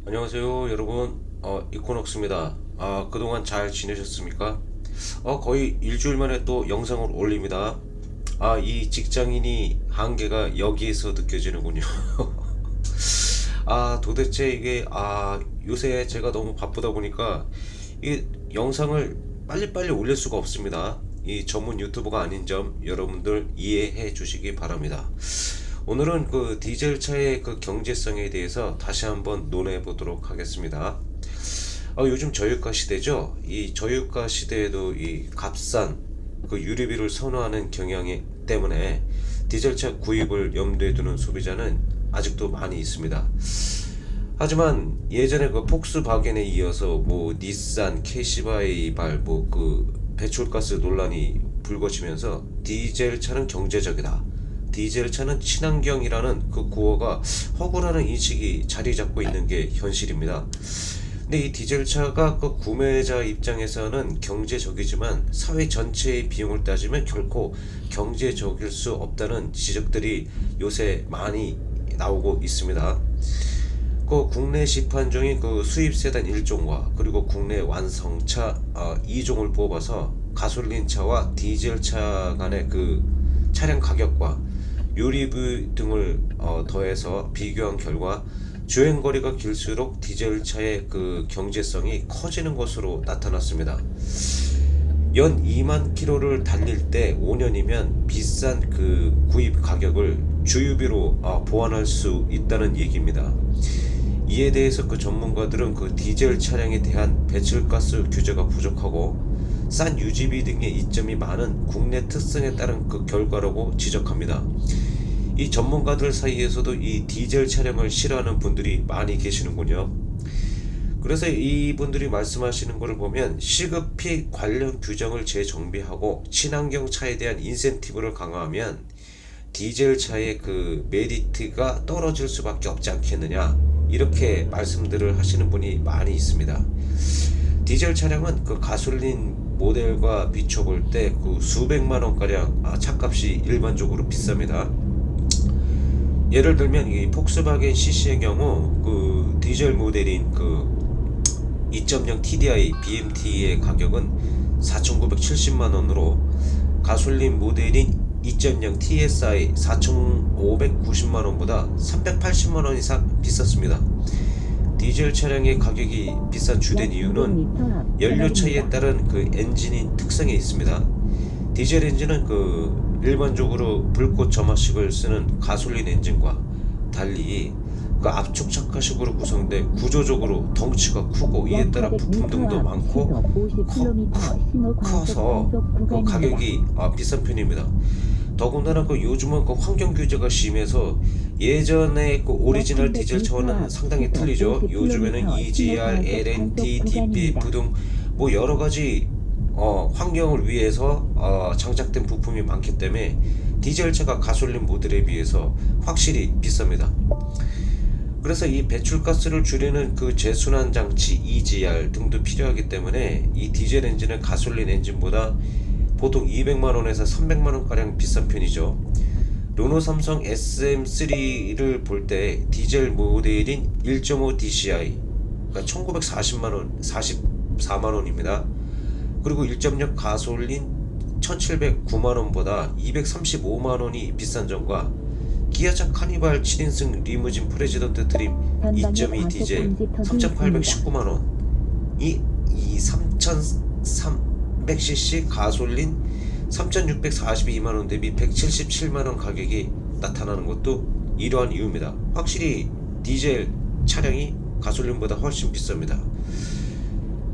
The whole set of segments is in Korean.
안녕하세요 여러분, 이코넉스입니다. 그동안 잘 지내셨습니까? 거의 일주일 만에 또 영상을 올립니다. 이 직장인이 한계가 여기에서 느껴지는군요. 도대체 이게 요새 제가 너무 바쁘다 보니까 이 영상을 빨리빨리 올릴 수가 없습니다. 이 전문 유튜버가 아닌 점 여러분들 이해해 주시기 바랍니다. 오늘은 그 디젤 차의 그 경제성에 대해서 다시 한번 논해 보도록 하겠습니다. 요즘 저유가 시대죠. 이 저유가 시대에도 이 값싼 그 유류비를 선호하는 경향이 때문에 디젤차 구입을 염두에 두는 소비자는 아직도 많이 있습니다. 하지만 예전에 그 폭스바겐에 이어서 뭐 닛산, 캐시바이발 뭐 그 배출가스 논란이 불거지면서 디젤 차는 경제적이다, 디젤 차는 친환경이라는 그 구호가 허구라는 인식이 자리 잡고 있는 게 현실입니다. 근데 이 디젤 차가 그 구매자 입장에서는 경제적이지만 사회 전체의 비용을 따지면 결코 경제적일 수 없다는 지적들이 요새 많이 나오고 있습니다. 그 국내 시판종인 그 수입 세단 1종과 그리고 국내 완성차 2종을 뽑아서 가솔린 차와 디젤 차 간의 그 차량 가격과 유류비 등을 더해서 비교한 결과 주행거리가 길수록 디젤 차의 그 경제성이 커지는 것으로 나타났습니다. 연 2만 킬로를 달릴 때 5년이면 비싼 그 구입 가격을 주유비로 보완할 수 있다는 얘기입니다. 이에 대해서 그 전문가들은 그 디젤 차량에 대한 배출가스 규제가 부족하고 싼 유지비 등의 이점이 많은 국내 특성에 따른 그 결과라고 지적합니다. 이 전문가들 사이에서도 이 디젤 차량을 싫어하는 분들이 많이 계시는군요. 그래서 이분들이 말씀하시는 것을 보면 시급히 관련 규정을 재정비하고 친환경 차에 대한 인센티브를 강화하면 디젤 차의 그 메리트가 떨어질 수밖에 없지 않겠느냐, 이렇게 말씀들을 하시는 분이 많이 있습니다. 디젤 차량은 그 가솔린 모델과 비춰볼 때 그 수백만 원가량 차값이 일반적으로 비쌉니다. 예를 들면 이 폭스바겐 CC의 경우 그 디젤 모델인 그 2.0 TDI BMT의 가격은 4,970만 원으로 가솔린 모델인 2.0 TSI 4,590만 원보다 380만 원 이상 비쌌습니다. 디젤 차량의 가격이 비싼 주된 이유는 연료 차이에 따른 그 엔진인 특성에 있습니다. 디젤 엔진은 그 일반적으로 불꽃 점화식을 쓰는 가솔린 엔진과 달리 그 압축 착화식으로 구성돼 구조적으로 덩치가 크고 이에 따라 부품 등도 많고 커서 그 가격이 비싼 편입니다. 더군다나 그 요즘은 그 환경 규제가 심해서 예전에 그 오리지널 디젤 차와는 상당히 틀리죠. 요즘에는 EGR, LNT, DPF 등 뭐 여러 가지 환경을 위해서 장착된 부품이 많기 때문에 디젤 차가 가솔린 모델에 비해서 확실히 비쌉니다. 그래서 이 배출가스를 줄이는 그 재순환 장치 EGR 등도 필요하기 때문에 이 디젤 엔진은 가솔린 엔진보다 보통 200만원에서 300만원 가량 비싼 편이죠. 르노 삼성 SM3를 볼 때 디젤 모델인 1.5 DCI 그러니까 1940만원 44만원입니다. 그리고 1.6 가솔린 1709만원보다 235만원이 비싼 점과 기아차 카니발 7인승 리무진 프레지던트 드림 2.2 디젤 3,819만원 이 3,300cc 가솔린 3,642만원 대비 177만원 가격이 나타나는 것도 이러한 이유입니다. 확실히 디젤 차량이 가솔린보다 훨씬 비쌉니다.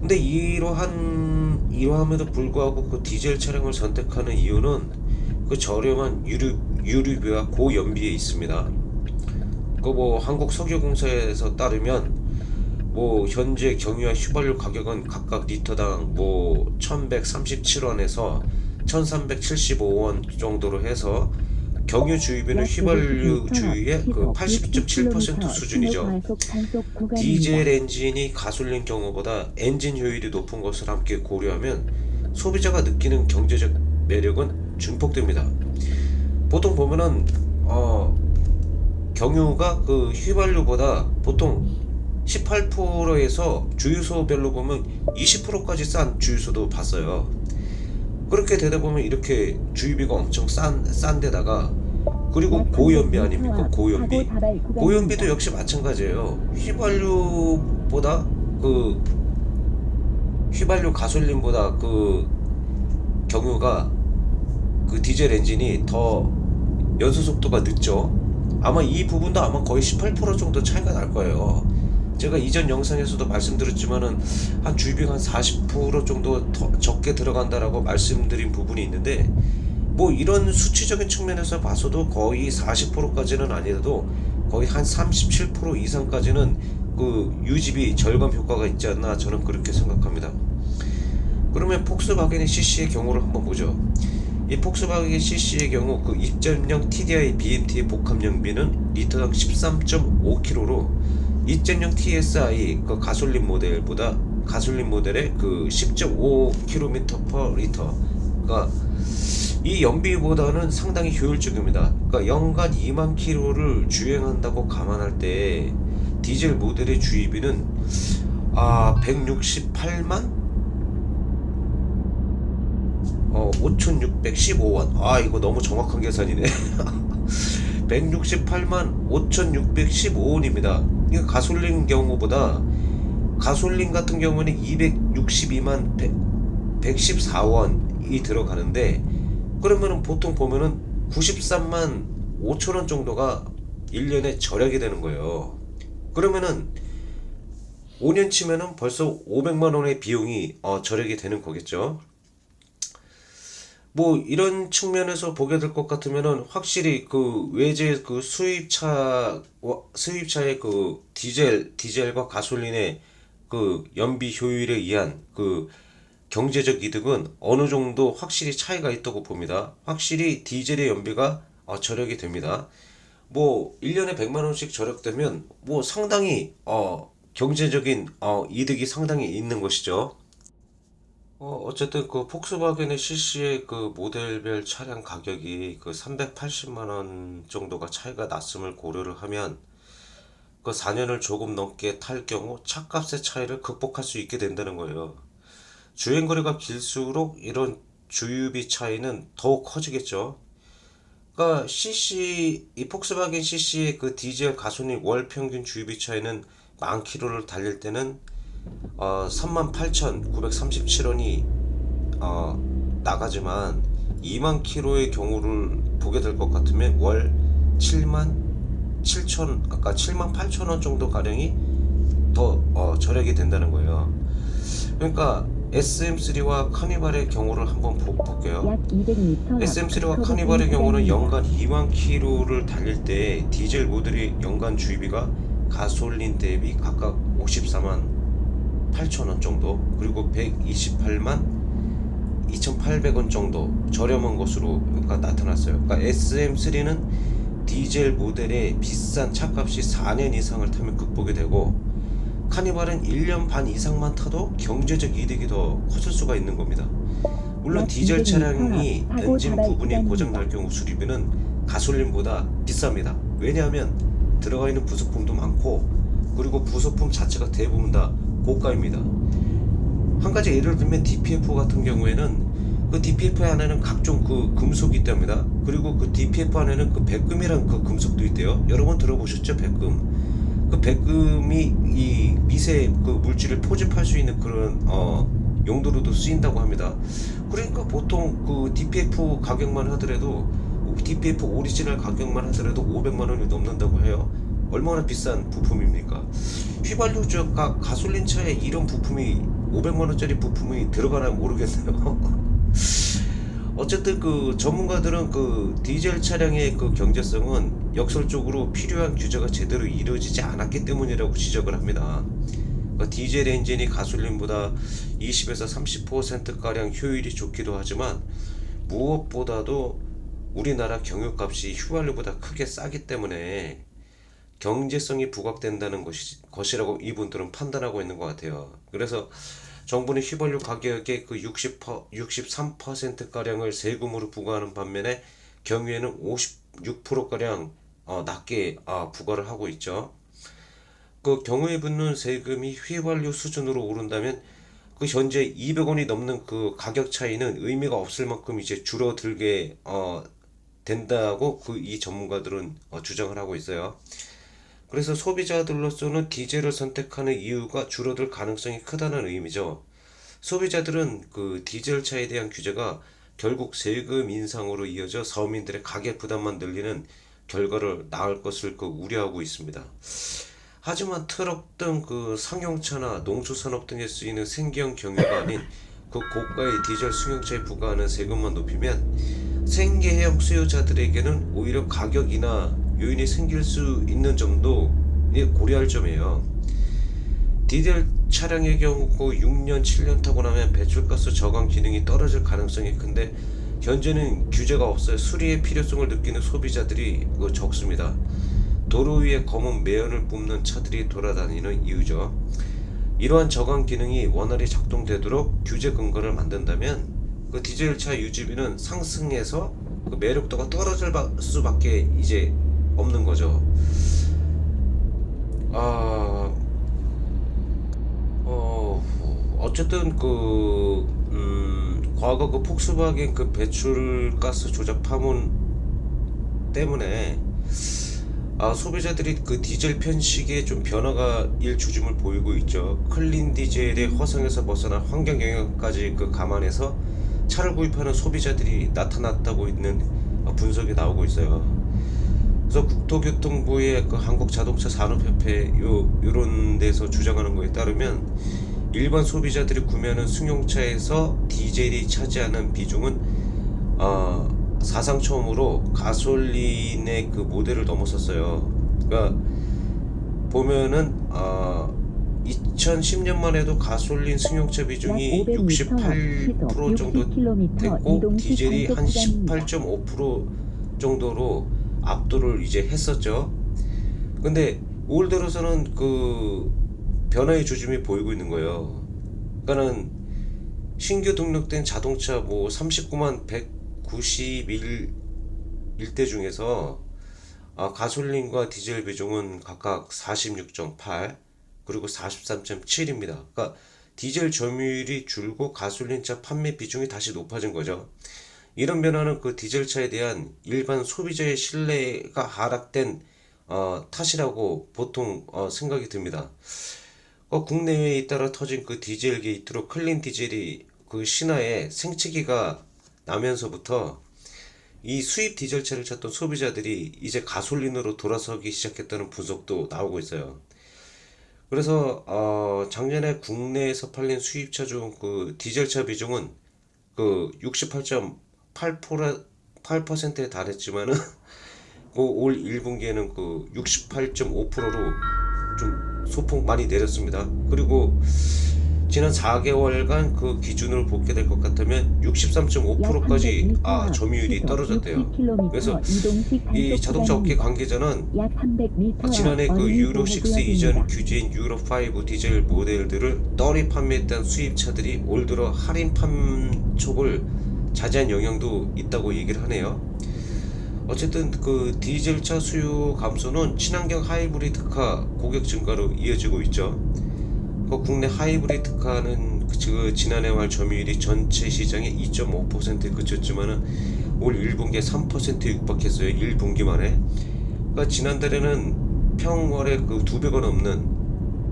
근데 이러함에도 불구하고 그 디젤 차량을 선택하는 이유는 그 저렴한 유류비와 고연비에 있습니다. 그 뭐 한국석유공사에서 따르면 뭐 현재 경유와 휘발유 가격은 각각 리터당 뭐 1137원에서 1375원 정도로 해서 경유 주유비는 휘발유 주유의 그 80.7% 수준이죠. 디젤 엔진이 가솔린 경우보다 엔진 효율이 높은 것을 함께 고려하면 소비자가 느끼는 경제적 매력은 증폭됩니다. 보통 보면은 경유가 그 휘발유보다 보통 18%에서 주유소별로 보면 20%까지 싼 주유소도 봤어요. 그렇게 되다 보면 이렇게 주유비가 엄청 싼 데다가, 그리고 고연비 아닙니까? 고연비. 고연비도 역시 마찬가지예요. 휘발유보다 그 휘발유 가솔린보다 그 경유가 그 디젤 엔진이 더 연소 속도가 늦죠. 아마 이 부분도 아마 거의 18% 정도 차이가 날 거예요. 제가 이전 영상에서도 말씀드렸지만은 한 주유비가 한 40% 정도 더 적게 들어간다라고 말씀드린 부분이 있는데, 뭐 이런 수치적인 측면에서 봐서도 거의 40%까지는 아니라도 거의 한 37% 이상까지는 그 유지비 절감 효과가 있지 않나, 저는 그렇게 생각합니다. 그러면 폭스바겐의 CC의 경우를 한번 보죠. 이 폭스바겐 CC의 경우 그 입점형 TDI BMT의 복합연비는 리터당 13.5km로 입점형 TSI 그 가솔린 모델의 그 10.5km/L가 이 연비보다는 상당히 효율적입니다. 그러니까 연간 2만 킬로를 주행한다고 감안할 때 디젤 모델의 주유비는 168만 5,615원. 이거 너무 정확한 계산이네. 168만 5,615원입니다. 이거 가솔린 경우보다, 가솔린 같은 경우는 262만 114원이 들어가는데, 그러면은 보통 보면은 93만 5천원 정도가 1년에 절약이 되는 거예요. 그러면은 5년 치면은 벌써 500만원의 비용이 절약이 되는 거겠죠. 뭐 이런 측면에서 보게 될 것 같으면은 확실히 그 외제 그 수입차의 그 디젤과 가솔린의 그 연비 효율에 의한 그 경제적 이득은 어느 정도 확실히 차이가 있다고 봅니다. 확실히 디젤의 연비가 절약이 됩니다. 뭐 1년에 100만 원씩 절약되면 뭐 상당히 경제적인 이득이 상당히 있는 것이죠. 어쨌든 그 폭스바겐의 CC의 그 모델별 차량 가격이 그 380만 원 정도가 차이가 났음을 고려를 하면, 그 4년을 조금 넘게 탈 경우 차값의 차이를 극복할 수 있게 된다는 거예요. 주행거리가 길수록 이런 주유비 차이는 더욱 커지겠죠. 그러니까 이 폭스바겐 CC의 그 디젤 가솔린 월 평균 주유비 차이는 만 킬로를 달릴 때는 38,937원이 나가지만 2만 킬로의 경우를 보게 될 것 같으면 월 7만 8천 원 정도 가량이 더 절약이 된다는 거예요. 그러니까 SM3와 카니발의 경우를 한번 볼게요. SM3와 카니발의 경우는 연간 2만 킬로를 달릴 때 디젤 모델의 연간 주유비가 가솔린 대비 각각 54만 8천원 정도, 그리고 128만 2,800원 정도 저렴한 것으로 나타났어요. 그러니까 SM3는 디젤 모델의 비싼 차값이 4년 이상을 타면 극복이 되고, 카니발은 1년 반 이상만 타도 경제적 이득이 더 커질 수가 있는 겁니다. 물론 디젤 차량이 엔진 부분이 고장날 경우 수리비는 가솔린보다 비쌉니다. 왜냐하면 들어가 있는 부속품도 많고, 그리고 부속품 자체가 대부분 다 고가입니다. 한 가지 예를 들면 DPF 같은 경우에는 그 DPF 안에는 각종 그 금속이 있답니다. 그리고 그 DPF 안에는 그 백금이란 그 금속도 있대요. 여러분 들어보셨죠? 백금. 그 백금이 이 미세 그 물질을 포집할 수 있는 그런 용도로도 쓰인다고 합니다. 그러니까 보통 그 DPF 가격만 하더라도, DPF 오리지널 가격만 하더라도 500만 원이 넘는다고 해요. 얼마나 비싼 부품입니까? 휘발유죠. 가솔린 차에 이런 부품이 500만 원짜리 부품이 들어가나 모르겠네요. 어쨌든 그 전문가들은 그 디젤 차량의 그 경제성은 역설적으로 필요한 규제가 제대로 이루어지지 않았기 때문이라고 지적을 합니다. 그러니까 디젤 엔진이 가솔린보다 20에서 30% 가량 효율이 좋기도 하지만, 무엇보다도 우리나라 경유값이 휘발유보다 크게 싸기 때문에 경제성이 부각된다는 것이라고 이분들은 판단하고 있는 것 같아요. 그래서 정부는 휘발유 가격의 그 63%가량을 세금으로 부과하는 반면에 경유에는 56%가량 낮게 부과를 하고 있죠. 그 경우에 붙는 세금이 휘발유 수준으로 오른다면 그 현재 200원이 넘는 그 가격 차이는 의미가 없을 만큼 이제 줄어들게 된다고 그 이 전문가들은 주장을 하고 있어요. 그래서 소비자들로서는 디젤을 선택하는 이유가 줄어들 가능성이 크다는 의미죠. 소비자들은 그 디젤차에 대한 규제가 결국 세금 인상으로 이어져 서민들의 가계 부담만 늘리는 결과를 낳을 것을 그 우려하고 있습니다. 하지만 트럭 등 그 상용차나 농수산업 등에 쓰이는 생계형 경유가 아닌 그 고가의 디젤 승용차에 부과하는 세금만 높이면 생계형 수요자들에게는 오히려 가격이나 요인이 생길 수 있는 점도 고려할 점이에요. 디젤 차량의 경우 그 6년, 7년 타고 나면 배출가스 저감 기능이 떨어질 가능성이 큰데 현재는 규제가 없어요. 수리의 필요성을 느끼는 소비자들이 적습니다. 도로 위에 검은 매연을 뿜는 차들이 돌아다니는 이유죠. 이러한 저감 기능이 원활히 작동되도록 규제 근거를 만든다면 그 디젤차 유지비는 상승해서 그 매력도가 떨어질 수밖에 이제 없는 거죠. 어쨌든 과거 그 폭스바겐 그 배출가스 조작 파문 때문에 소비자들이 그 디젤 편식에 좀 변화가 일조짐을 보이고 있죠. 클린 디젤의 허상에서 벗어나 환경 영향까지 그 감안해서 차를 구입하는 소비자들이 나타났다고 있는 분석이 나오고 있어요. 그래서 국토교통부의 그 한국자동차산업협회 요런 데서 주장하는 거에 따르면 일반 소비자들이 구매하는 승용차에서 디젤이 차지하는 비중은 사상 처음으로 가솔린의 그 모델을 넘어섰어요. 그러니까 보면은 2010년만 해도 가솔린 승용차 비중이 68% 정도 됐고 디젤이 한 18.5% 정도로 압도를 이제 했었죠. 근데 올 들어서는 그 변화의 조짐이 보이고 있는 거예요. 그러니까는 신규 등록된 자동차 뭐 39만 191대 중에서 가솔린과 디젤 비중은 각각 46.8 그리고 43.7입니다. 그러니까 디젤 점유율이 줄고 가솔린차 판매 비중이 다시 높아진 거죠. 이런 변화는 그 디젤차에 대한 일반 소비자의 신뢰가 하락된 탓이라고 보통 생각이 듭니다. 국내외에 잇따라 터진 그 디젤 게이트로 클린 디젤이 그 신화의 생채기가 나면서부터 이 수입 디젤차를 찾던 소비자들이 이제 가솔린으로 돌아서기 시작했다는 분석도 나오고 있어요. 그래서 작년에 국내에서 팔린 수입차 중 그 디젤차 비중은 그 68.8%에 달했지만은 올 1분기에는 그 68.5%로 좀 소폭 많이 내렸습니다. 그리고 지난 4개월간 그 기준을 보게 될 것 같으면 63.5%까지 점유율이 떨어졌대요. 그래서 이 자동차 업계 관계자는 지난해 그 유로6 이전 규제인 유로5 디젤 모델들을 떨이 판매했던 수입차들이 올 들어 할인 판촉을 자제한 영향도 있다고 얘기를 하네요. 어쨌든 그 디젤차 수요 감소는 친환경 하이브리드카 고객 증가로 이어지고 있죠. 국내 하이브리드카는 지난해 말 점유율이 전체 시장의 2.5%에 그쳤지만은 올 1분기에 3%에 육박했어요. 1분기 만에. 그러니까 지난달에는 평월에 그 200원 넘는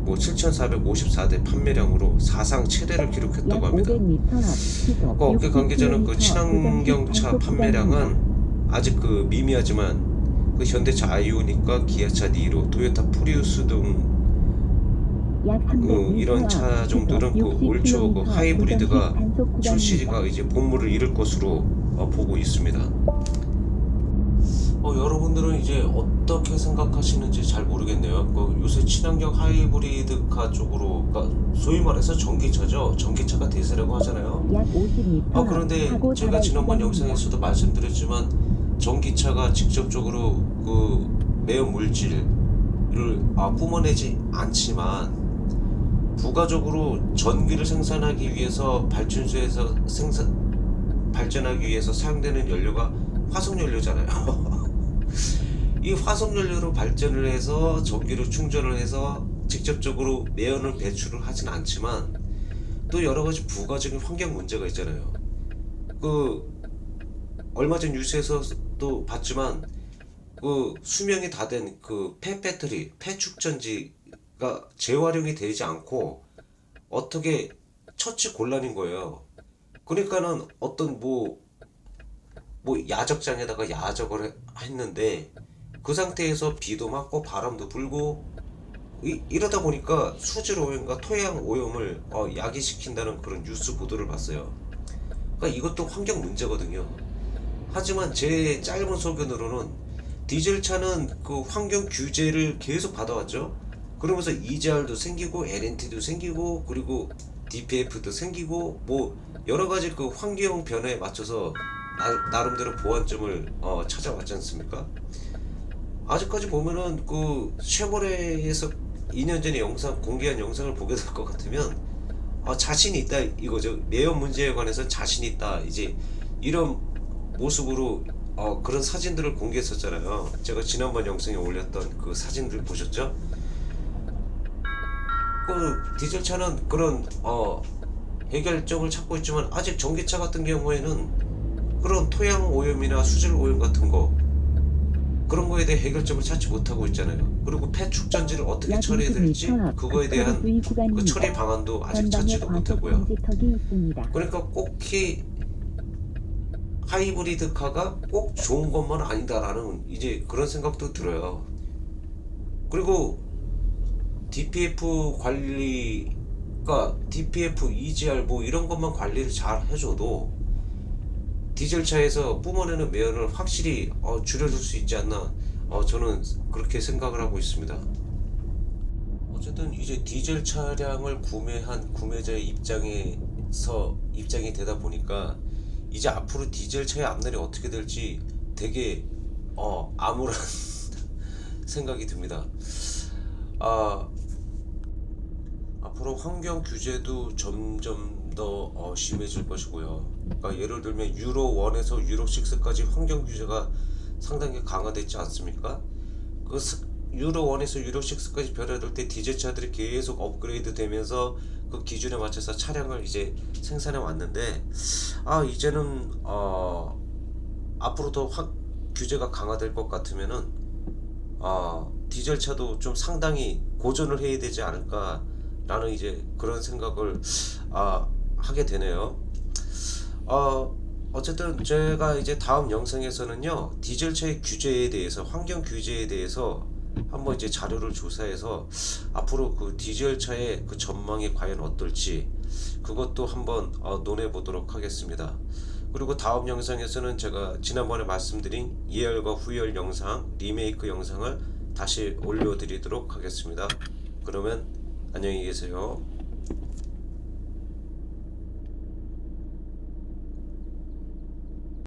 뭐 7,454대 판매량으로 사상 최대를 기록했다고 합니다. 업계 관계자는 그 친환경차 판매량은 아직 그 미미하지만 그 현대차 아이오닉과 기아차 니로, 토요타 프리우스 등 이런 차 정도는 그 올 초 그 하이브리드가 출시가 이제 본물을 이룰 것으로 보고 있습니다. 여러분들은 이제 어떻게 생각하시는지 잘 모르겠네요. 요새 친환경 하이브리드카 쪽으로, 그러니까 소위 말해서 전기차죠. 전기차가 대세라고 하잖아요. 그런데 제가 지난번 영상에서도 말씀드렸지만 전기차가 직접적으로 그 매연 물질을 뿜어내지 않지만 부가적으로 전기를 생산하기 위해서 발전소에서 발전하기 위해서 사용되는 연료가 화석연료잖아요. 이 화석연료로 발전을 해서 전기를 충전을 해서 직접적으로 매연을 배출을 하진 않지만 또 여러 가지 부가적인 환경 문제가 있잖아요. 그 얼마 전 뉴스에서 또 봤지만 그 수명이 다 된 그 폐배터리, 폐축전지가 재활용이 되지 않고 어떻게 처치 곤란인 거예요. 그러니까는 어떤 뭐 야적장에다가 야적을 했는데 그 상태에서 비도 맞고 바람도 불고 이러다 보니까 수질 오염과 토양 오염을 야기시킨다는 그런 뉴스 보도를 봤어요. 그러니까 이것도 환경 문제거든요. 하지만 제 짧은 소견으로는 디젤차는 그 환경 규제를 계속 받아왔죠. 그러면서 EGR도 생기고 LNT도 생기고 그리고 DPF도 생기고 뭐 여러 가지 그 환경 변화에 맞춰서 나름대로 보완점을 찾아왔지 않습니까? 아직까지 보면은 그 쉐보레에서 2년 전에 영상 공개한 영상을 보게 될 것 같으면 자신이 있다 이거죠. 매연 문제에 관해서 자신 있다 이제 이런 모습으로 그런 사진들을 공개했었잖아요. 제가 지난번 영상에 올렸던 그 사진들 보셨죠? 그 디젤차는 그런 해결점을 찾고 있지만 아직 전기차 같은 경우에는 그런 토양 오염이나 수질 오염 같은 거 그런 거에 대해 해결점을 찾지 못하고 있잖아요. 그리고 폐축전지를 어떻게 처리해야 될지 그거에 대한 그 처리 방안도 아직 찾지도 못하고요. 그러니까 꼭히 하이브리드카가 꼭 좋은 것만 아니다라는 이제 그런 생각도 들어요. 그리고 DPF 관리가 DPF, EGR 뭐 이런 것만 관리를 잘 해줘도 디젤차에서 뿜어내는 매연을 확실히 줄여줄 수 있지 않나 저는 그렇게 생각을 하고 있습니다. 어쨌든 이제 디젤 차량을 구매한 구매자의 입장이 되다 보니까 이제 앞으로 디젤 차의 앞날이 어떻게 될지 되게 암울한 생각이 듭니다. 앞으로 환경 규제도 점점 더 심해질 것이고요. 그러니까 예를 들면 유로 1에서 유로 6까지 환경 규제가 상당히 강화됐지 않습니까? 그 유로 1에서 유로 6까지 변화될 때 디젤차들이 계속 업그레이드 되면서 그 기준에 맞춰서 차량을 이제 생산해 왔는데 이제는 앞으로 더 규제가 강화될 것 같으면은 디젤차도 좀 상당히 고전을 해야 되지 않을까라는 이제 그런 생각을 하게 되네요. 어쨌든 제가 이제 다음 영상에서는요 디젤차의 규제에 대해서 환경 규제에 대해서 한번 이제 자료를 조사해서 앞으로 그 디젤차의 그 전망이 과연 어떨지 그것도 한번 논해 보도록 하겠습니다. 그리고 다음 영상에서는 제가 지난번에 말씀드린 예열과 후열 영상 리메이크 영상을 다시 올려드리도록 하겠습니다. 그러면 안녕히 계세요.